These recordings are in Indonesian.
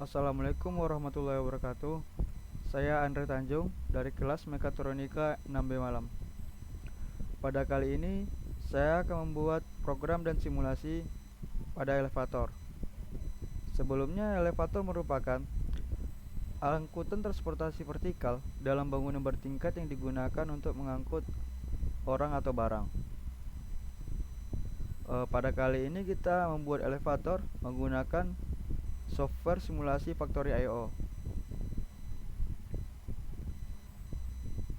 Assalamualaikum warahmatullahi wabarakatuh. Saya Andre Tanjung dari kelas Mekatronika 6B Malam. Pada kali ini saya akan membuat program dan simulasi pada elevator. Sebelumnya, elevator merupakan angkutan transportasi vertikal dalam bangunan bertingkat yang digunakan untuk mengangkut orang atau barang. Pada kali ini kita membuat elevator menggunakan software simulasi Factory.io.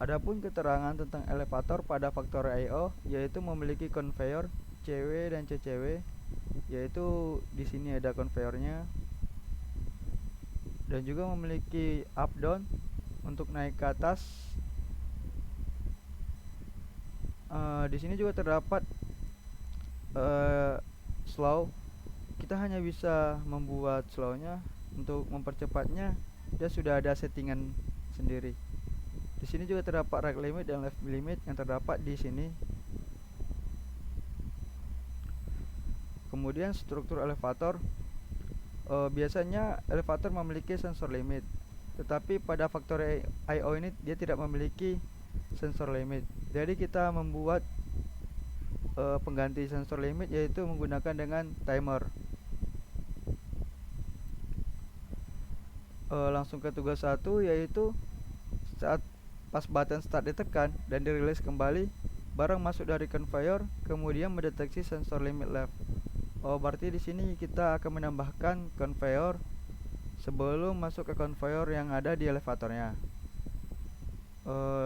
Adapun keterangan tentang elevator pada Factory.io yaitu memiliki konveyor CW dan CCW, yaitu di sini ada konveyornya, dan juga memiliki up down untuk naik ke atas. Di sini juga terdapat slow. Kita hanya bisa membuat slownya. Untuk mempercepatnya dia sudah ada settingan sendiri. Di sini juga terdapat right limit dan left limit yang terdapat di sini. Kemudian struktur elevator, biasanya elevator memiliki sensor limit, tetapi pada Factory.io ini dia tidak memiliki sensor limit. Jadi kita membuat pengganti sensor limit, yaitu menggunakan dengan timer. Langsung ke tugas 1, yaitu saat pas button start ditekan dan dirilis kembali, barang masuk dari conveyor kemudian mendeteksi sensor limit left. Berarti di sini kita akan menambahkan conveyor sebelum masuk ke conveyor yang ada di elevatornya.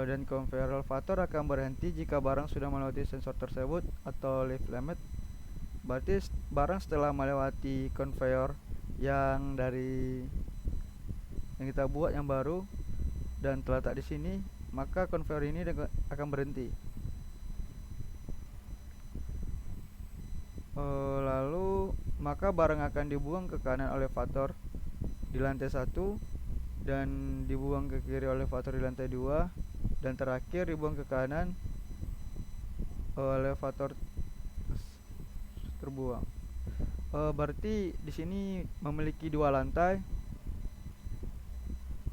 Dan conveyor elevator akan berhenti jika barang sudah melewati sensor tersebut atau lift limit. Berarti barang setelah melewati conveyor yang kita buat yang baru dan terletak di sini, maka conveyor ini akan berhenti. Lalu maka barang akan dibuang ke kanan elevator di lantai 1 dan dibuang ke kiri elevator di lantai 2, dan terakhir dibuang ke kanan elevator terbuang. Berarti di sini memiliki 2 lantai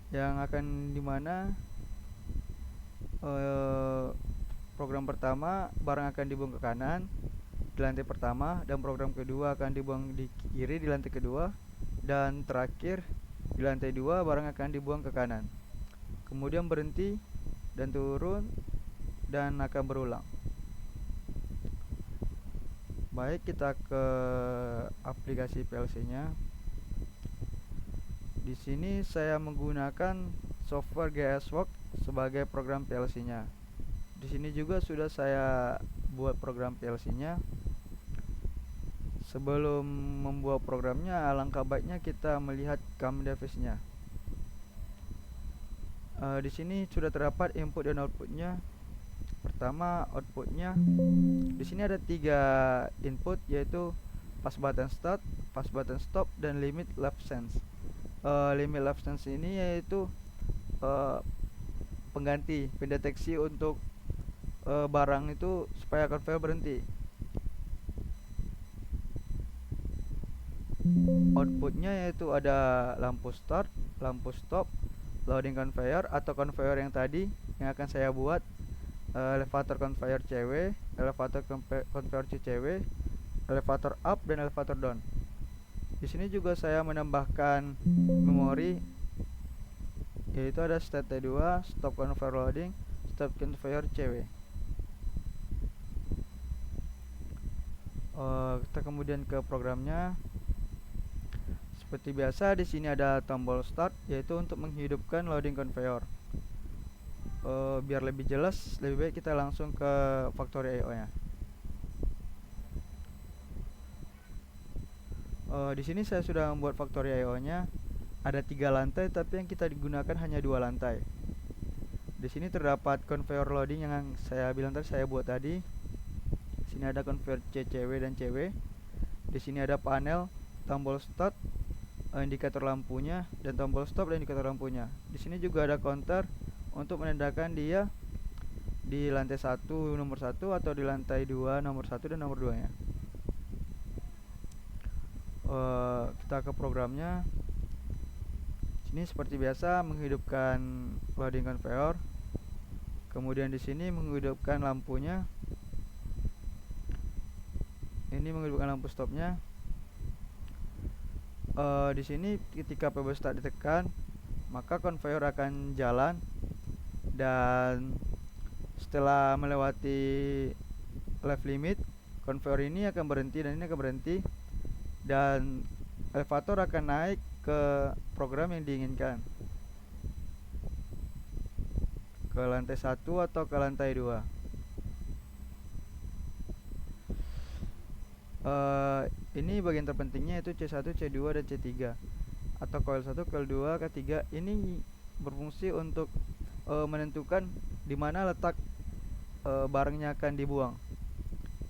yang akan dimana program pertama barang akan dibuang ke kanan di lantai pertama, dan program kedua akan dibuang di kiri di lantai kedua, dan terakhir di lantai 2 barang akan dibuang ke kanan, kemudian berhenti dan turun dan akan berulang. Baik, kita ke aplikasi PLC-nya. Di sini saya menggunakan software GSWorks sebagai program PLC-nya. Di sini juga sudah saya buat program PLC-nya. Sebelum membuat programnya, alangkah baiknya kita melihat CAM device-nya. Di sini sudah terdapat input dan outputnya. Pertama, outputnya. Di sini ada 3 input, yaitu pas button start, pas button stop, dan limit left sense. Limit left sense ini yaitu pengganti pendeteksi untuk barang itu supaya conveyor berhenti. Outputnya yaitu ada lampu start, lampu stop, loading conveyor atau conveyor yang tadi yang akan saya buat, elevator conveyor CW, elevator conveyor CCW, elevator up, dan elevator down. Di sini juga saya menambahkan memori, yaitu ada state T2, stop conveyor loading, stop conveyor CW. Kita kemudian ke programnya. Seperti biasa, di sini ada tombol start, yaitu untuk menghidupkan loading conveyor. Biar lebih jelas, lebih baik kita langsung ke Factory.io-nya. Di sini saya sudah membuat Factory.io-nya. Ada 3 lantai, tapi yang kita digunakan hanya 2 lantai. Di sini terdapat conveyor loading yang saya bilang tadi, saya buat tadi. Di sini ada conveyor CCW dan CW. Di sini ada panel, tombol start, indikator lampunya, dan tombol stop dan indikator lampunya. Di sini juga ada counter untuk menandakan dia di lantai 1 nomor 1 atau di lantai 2 nomor 1 dan nomor 2 nya. Kita ke programnya. Sini seperti biasa menghidupkan loading conveyor. Kemudian di sini menghidupkan lampunya. Ini menghidupkan lampu stopnya. Di sini ketika PB start ditekan, maka conveyor akan jalan, dan setelah melewati left limit, conveyor ini akan berhenti dan ini akan berhenti, dan elevator akan naik ke program yang diinginkan, ke lantai 1 atau ke lantai 2. Ini bagian terpentingnya, yaitu C1, C2, dan C3, atau coil 1, coil 2, K3. Ini berfungsi untuk menentukan di mana letak barangnya akan dibuang,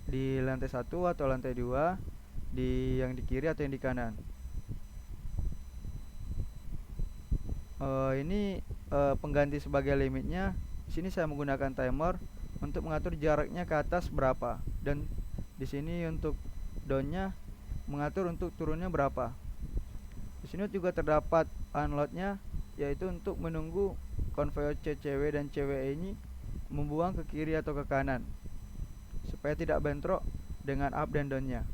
di lantai 1 atau lantai 2, di yang di kiri atau yang di kanan. Ini pengganti sebagai limitnya. Di sini saya menggunakan timer untuk mengatur jaraknya ke atas berapa, dan di sini untuk downnya mengatur untuk turunnya berapa. Di sini juga terdapat unloadnya, yaitu untuk menunggu conveyor CCW dan CWE ini membuang ke kiri atau ke kanan, supaya tidak bentrok dengan up dan downnya.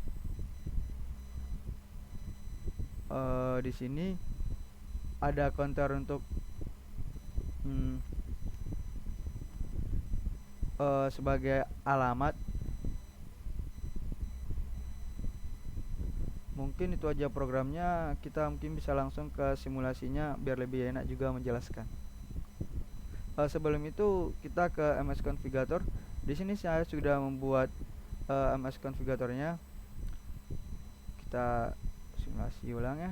Di sini ada counter untuk sebagai alamat. Mungkin itu aja programnya. Kita mungkin bisa langsung ke simulasinya biar lebih enak juga menjelaskan. Sebelum itu kita ke MS Configurator. Di sini saya sudah membuat MS Configuratornya. Kita simulasi ulang ya.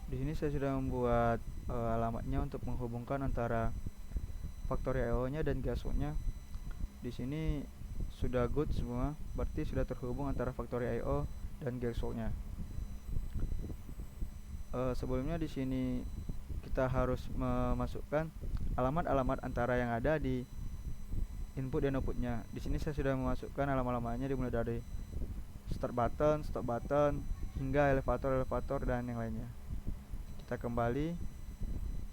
Di sini saya sudah membuat alamatnya untuk menghubungkan antara factory IO-nya dan GSO-nya. Di sini sudah good semua, berarti sudah terhubung antara factory IO dan GSO-nya. Sebelumnya di sini kita harus memasukkan alamat-alamat antara yang ada di input dan outputnya. Di sini saya sudah memasukkan alamat-alamatnya, dimulai dari start button, stop button, hingga elevator dan yang lainnya. Kita kembali.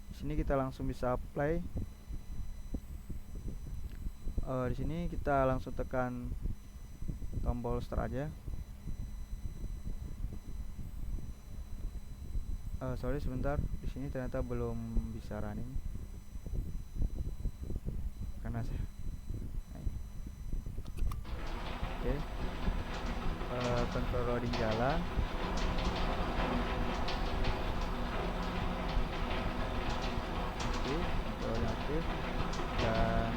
Di sini kita langsung bisa apply. Di sini kita langsung tekan tombol start aja. Sorry sebentar, di sini ternyata belum bisa running karena saya. Oke, control loading jalan. Control loading aktif, dan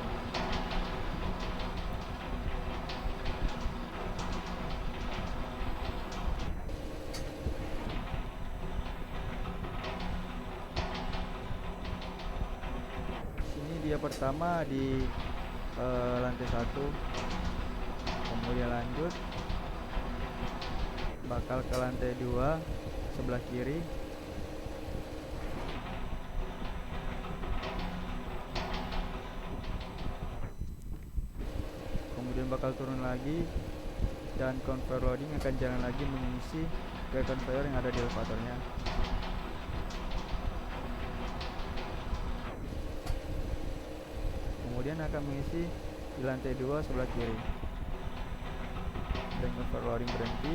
dia pertama di lantai 1, kemudian lanjut bakal ke lantai 2 sebelah kiri, kemudian bakal turun lagi, dan conveyor loading akan jalan lagi mengisi ke conveyor yang ada di elevatornya. Kemudian akan mengisi di lantai 2 sebelah kiri, dan conveyor loading berhenti,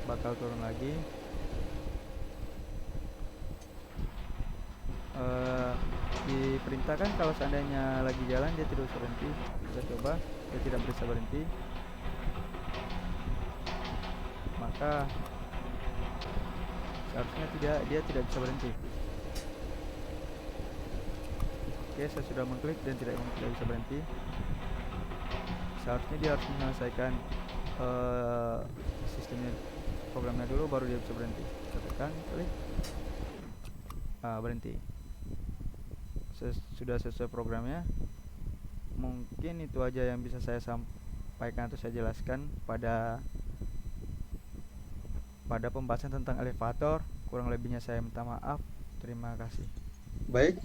bakal turun lagi. Diperintahkan kalau seandainya lagi jalan dia tidak bisa berhenti. Kita coba, dia tidak bisa berhenti, maka seharusnya dia tidak bisa berhenti. Oke, saya sudah mengklik dan tidak bisa berhenti. Seharusnya dia harus menyelesaikan sistemnya, programnya dulu, baru dia bisa berhenti. Kita tekan, klik, berhenti. Sudah sesuai programnya. Mungkin itu aja yang bisa saya sampaikan atau saya jelaskan pada pembahasan tentang elevator. Kurang lebihnya saya minta maaf. Terima kasih. Baik,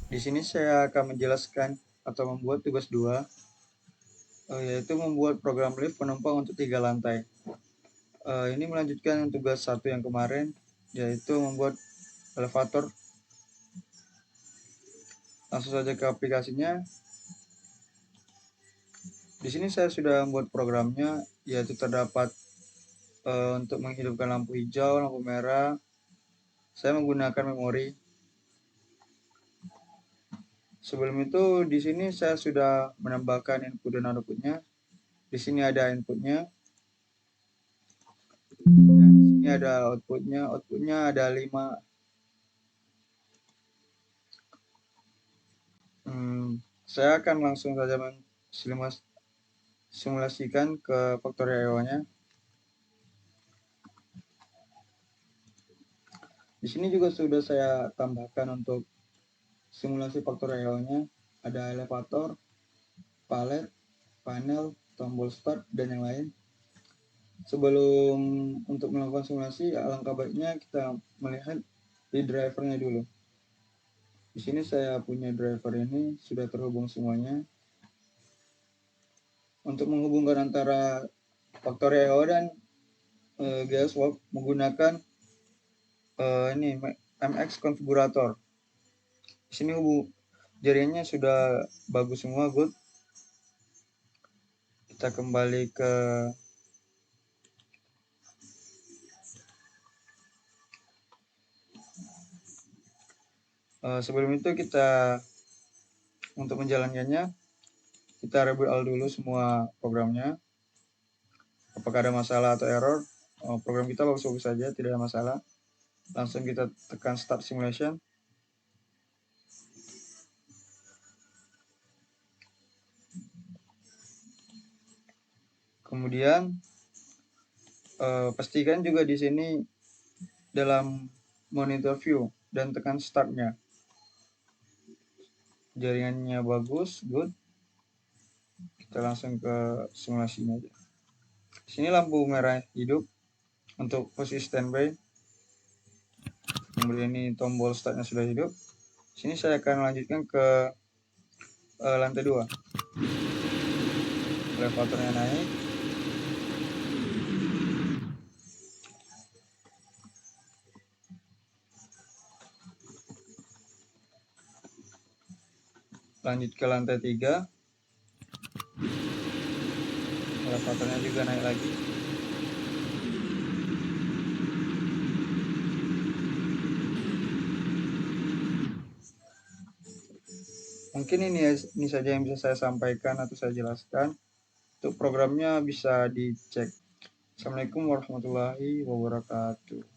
di sini saya akan menjelaskan atau membuat tugas 2, yaitu membuat program lift penumpang untuk 3 lantai. Ini melanjutkan tugas 1 yang kemarin, yaitu membuat elevator. Langsung saja ke aplikasinya. Di sini saya sudah membuat programnya, yaitu terdapat untuk menghidupkan lampu hijau, lampu merah. Saya menggunakan memori. Sebelum itu di sini saya sudah menambahkan input dan outputnya. Di sini ada inputnya, dan di sini ada outputnya. Outputnya ada 5. Saya akan langsung saja simulasikan ke Factorio-nya. Di sini juga sudah saya tambahkan untuk simulasi Factorio-nya. Ada elevator, palet, panel, tombol start, dan yang lain. Sebelum untuk melakukan simulasi, alangkah baiknya kita melihat di drivernya dulu. Di sini saya punya driver ini sudah terhubung semuanya. Untuk menghubungkan antara Factorio dan GeoSwap menggunakan ini MX Configurator. Di sini jaringannya sudah bagus semua, good. Kita kembali ke sebelum itu kita untuk menjalankannya kita reboot all dulu semua programnya. Apakah ada masalah atau error? Program kita bagus-bagus saja, tidak ada masalah. Langsung kita tekan start simulation. Kemudian pastikan juga di sini dalam monitor view dan tekan startnya. Jaringannya bagus, good. Kita langsung ke simulasinya aja. Di sini lampu merah hidup untuk posisi standby. Kemudian ini tombol startnya sudah hidup. Di sini saya akan lanjutkan ke lantai 2. Elevatornya naik. Lanjut ke lantai 3. Elevatornya juga naik lagi. Mungkin ini saja yang bisa saya sampaikan atau saya jelaskan. Untuk programnya bisa dicek. Assalamualaikum warahmatullahi wabarakatuh.